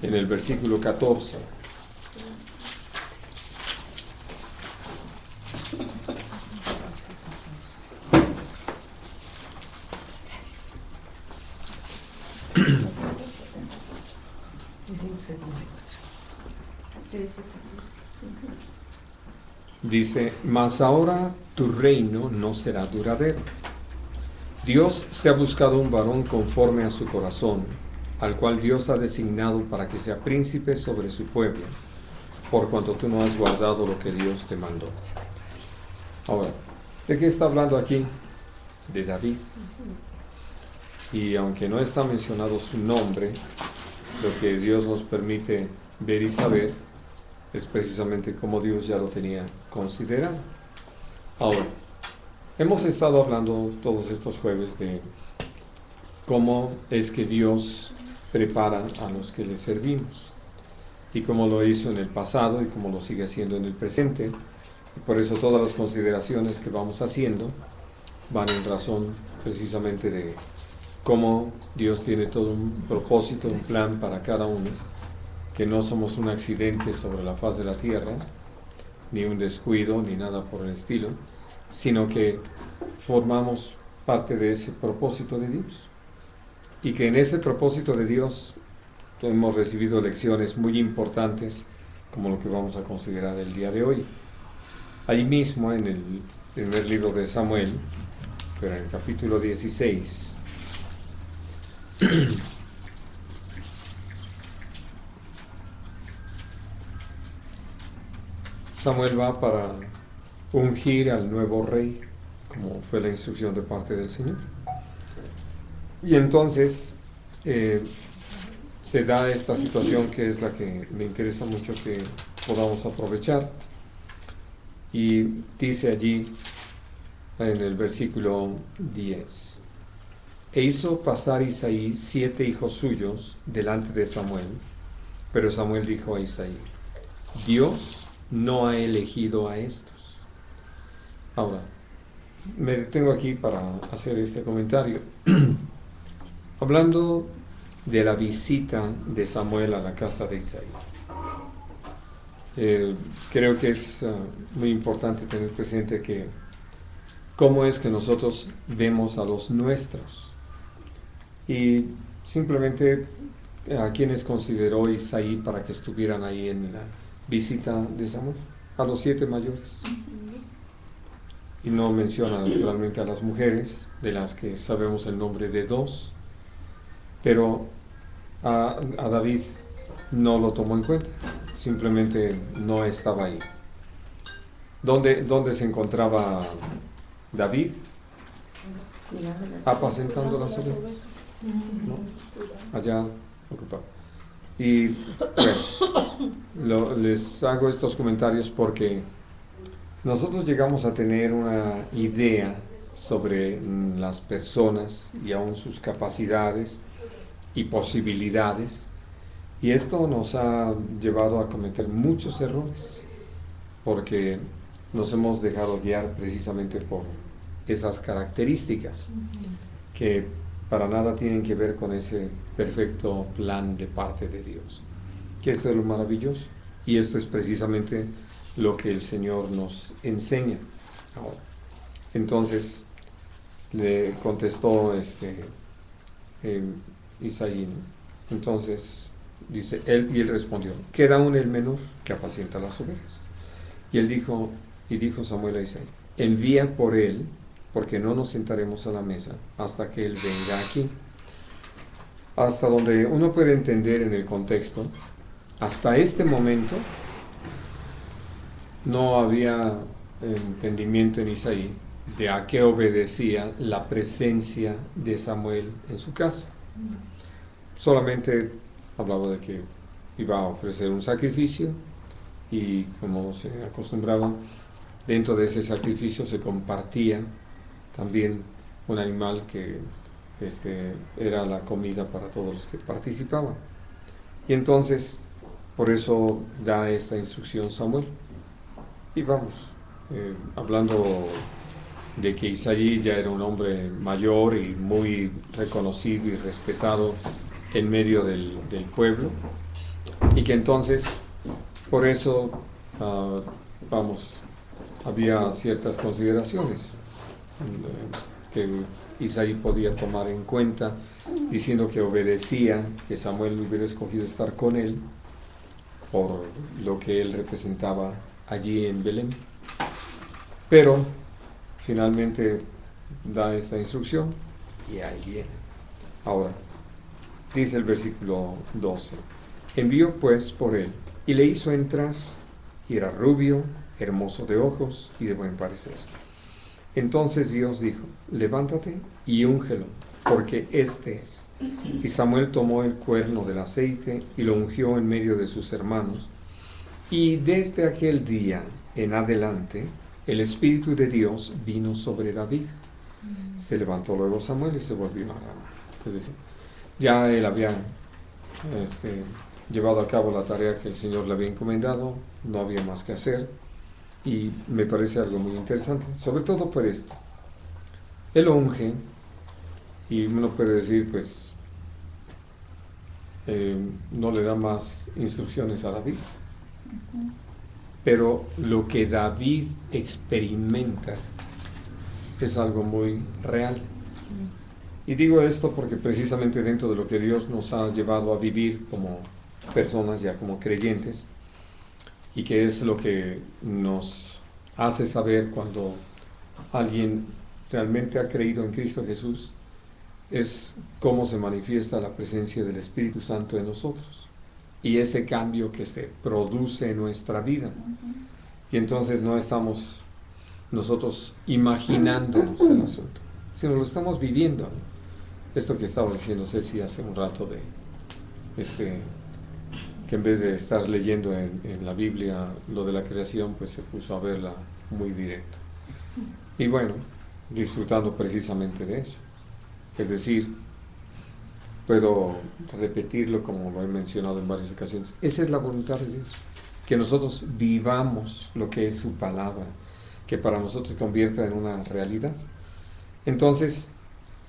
En el versículo 14. Dice, mas ahora tu reino no será duradero. Dios se ha buscado un varón conforme a su corazón, al cual Dios ha designado para que sea príncipe sobre su pueblo, por cuanto tú no has guardado lo que Dios te mandó. Ahora, ¿de qué está hablando aquí? De David. Y aunque no está mencionado su nombre, lo que Dios nos permite ver y saber es precisamente como Dios ya lo tenía considerado. Ahora, hemos estado hablando todos estos jueves de cómo es que Dios prepara a los que le servimos y cómo lo hizo en el pasado y cómo lo sigue haciendo en el presente. Y por eso todas las consideraciones que vamos haciendo van en razón precisamente de cómo Dios tiene todo un propósito, un plan para cada uno, que no somos un accidente sobre la faz de la tierra, ni un descuido, ni nada por el estilo, sino que formamos parte de ese propósito de Dios. Y que en ese propósito de Dios hemos recibido lecciones muy importantes, como lo que vamos a considerar el día de hoy. Ahí mismo, en el primer libro de Samuel, pero en el capítulo 16, Samuel va para ungir al nuevo rey, como fue la instrucción de parte del Señor. Y entonces se da esta situación que es la que me interesa mucho que podamos aprovechar. Y dice allí en el versículo 10: E hizo pasar Isaí 7 hijos suyos delante de Samuel, pero Samuel dijo a Isaí: Dios no ha elegido a estos. Ahora, me detengo aquí para hacer este comentario. Hablando de la visita de Samuel a la casa de Isaí. Creo que es muy importante tener presente que cómo es que nosotros vemos a los nuestros. Y simplemente a quienes consideró Isaí para que estuvieran ahí en la visita de Samuel, a los 7 mayores. Y no menciona naturalmente a las mujeres, de las que sabemos el nombre de 2, pero a David no lo tomó en cuenta, simplemente no estaba ahí. ¿Dónde se encontraba David? Apacentando las ovejas, ¿no? Allá ocupado. Y bueno, les hago estos comentarios porque nosotros llegamos a tener una idea sobre las personas y aún sus capacidades y posibilidades, y esto nos ha llevado a cometer muchos errores porque nos hemos dejado guiar precisamente por esas características que para nada tienen que ver con ese perfecto plan de parte de Dios, que esto es lo maravilloso, y esto es precisamente lo que el Señor nos enseña. Ahora, entonces le contestó Isaí, ¿no? Entonces dice él respondió: queda aún el menor que apacienta las ovejas. Y dijo Samuel a Isaí: envía por él, porque no nos sentaremos a la mesa hasta que él venga aquí. Hasta donde uno puede entender en el contexto, hasta este momento no había entendimiento en Isaí de a qué obedecía la presencia de Samuel en su casa. Solamente hablaba de que iba a ofrecer un sacrificio, y como se acostumbraba, dentro de ese sacrificio se compartía también un animal que era la comida para todos los que participaban. Y entonces, por eso da esta instrucción Samuel. Y vamos, hablando de que Isaí ya era un hombre mayor y muy reconocido y respetado en medio del pueblo, y que entonces por eso había ciertas consideraciones que Isaí podía tomar en cuenta, diciendo que obedecía, que Samuel hubiera escogido estar con él por lo que él representaba allí en Belén. Pero finalmente da esta instrucción y ahí viene. Ahora, dice el versículo 12: envió pues por él y le hizo entrar, y era rubio, hermoso de ojos y de buen parecer. Entonces Dios dijo: levántate y úngelo, porque este es. Y Samuel tomó el cuerno del aceite y lo ungió en medio de sus hermanos. Y desde aquel día en adelante el Espíritu de Dios vino sobre David. Se levantó luego Samuel y se volvió a Ramá. Es decir, ya él había llevado a cabo la tarea que el Señor le había encomendado, no había más que hacer. Y me parece algo muy interesante, sobre todo por esto. Él lo unge, y uno puede decir, pues, no le da más instrucciones a David. Pero lo que David experimenta es algo muy real. Y digo esto porque precisamente dentro de lo que Dios nos ha llevado a vivir como personas, ya como creyentes, y que es lo que nos hace saber cuando alguien realmente ha creído en Cristo Jesús, es cómo se manifiesta la presencia del Espíritu Santo en nosotros y ese cambio que se produce en nuestra vida. Y entonces no estamos nosotros imaginándonos el asunto, sino lo estamos viviendo. Esto que estaba diciendo Ceci hace un rato que en vez de estar leyendo en la Biblia lo de la creación, pues se puso a verla muy directo. Y bueno, disfrutando precisamente de eso. Es decir, puedo repetirlo como lo he mencionado en varias ocasiones. Esa es la voluntad de Dios, que nosotros vivamos lo que es su palabra, que para nosotros se convierta en una realidad. Entonces,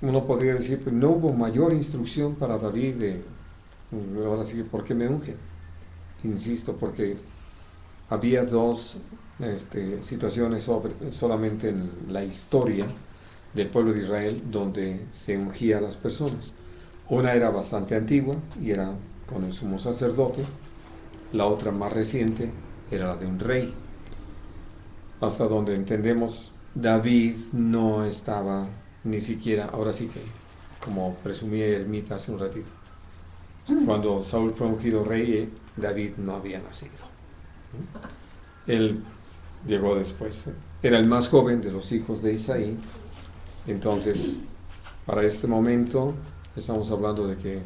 uno podría decir, pues no hubo mayor instrucción para David ahora sí, ¿por qué me unge? Insisto, porque había dos situaciones solamente en la historia del pueblo de Israel donde se ungía a las personas. Una era bastante antigua y era con el sumo sacerdote. La otra, más reciente, era la de un rey. Hasta donde entendemos, David no estaba ni siquiera, ahora sí que, como presumía Ermita hace un ratito, cuando Saúl fue ungido rey, David no había nacido. Él llegó después. Era el más joven de los hijos de Isaí. Entonces, para este momento, estamos hablando de que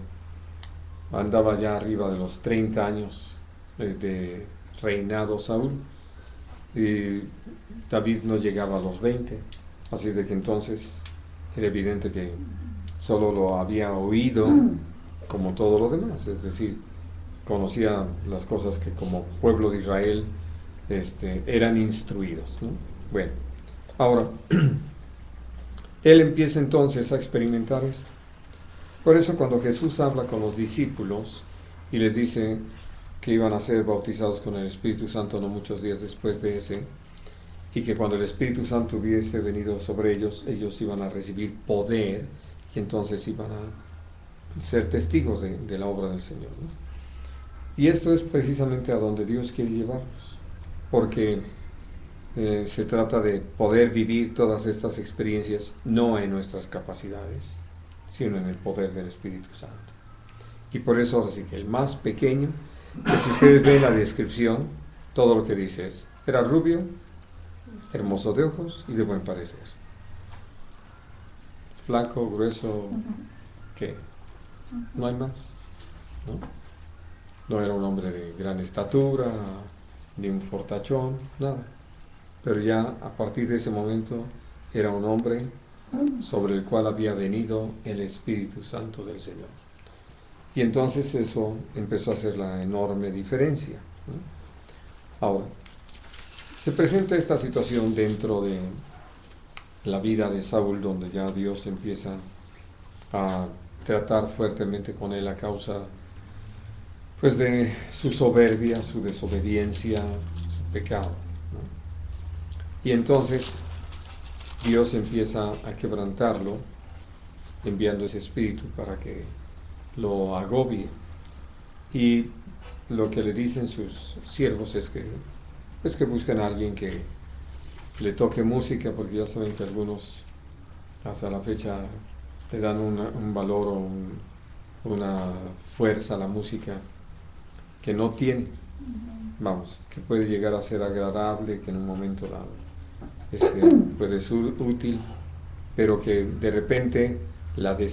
andaba ya arriba de los 30 años de reinado Saúl. Y David no llegaba a los 20. Así de que entonces era evidente que solo lo había oído como todo lo demás, es decir, conocía las cosas que como pueblo de Israel eran instruidos, ¿no? Bueno, ahora, él empieza entonces a experimentar esto. Por eso cuando Jesús habla con los discípulos y les dice que iban a ser bautizados con el Espíritu Santo no muchos días después de ese, y que cuando el Espíritu Santo hubiese venido sobre ellos, ellos iban a recibir poder y entonces iban a ser testigos de la obra del Señor, ¿no? Y esto es precisamente a donde Dios quiere llevarnos, porque se trata de poder vivir todas estas experiencias no en nuestras capacidades, sino en el poder del Espíritu Santo. Y por eso ahora sí que el más pequeño, que si ustedes ven la descripción, todo lo que dice es, era rubio, hermoso de ojos y de buen parecer. Flaco, grueso, ¿qué? No hay más, ¿no? No era un hombre de gran estatura, ni un fortachón, nada. Pero ya a partir de ese momento era un hombre sobre el cual había venido el Espíritu Santo del Señor. Y entonces eso empezó a hacer la enorme diferencia, ¿no? Ahora, se presenta esta situación dentro de la vida de Saúl, donde ya Dios empieza a tratar fuertemente con él a causa pues de su soberbia, su desobediencia, su pecado, ¿no? Y entonces Dios empieza a quebrantarlo, enviando ese espíritu para que lo agobie. Y lo que le dicen sus siervos es que busquen a alguien que le toque música, porque ya saben que algunos hasta la fecha le dan un valor o una fuerza a la música que no tiene, vamos, que puede llegar a ser agradable, que en un momento dado puede ser útil, pero que de repente la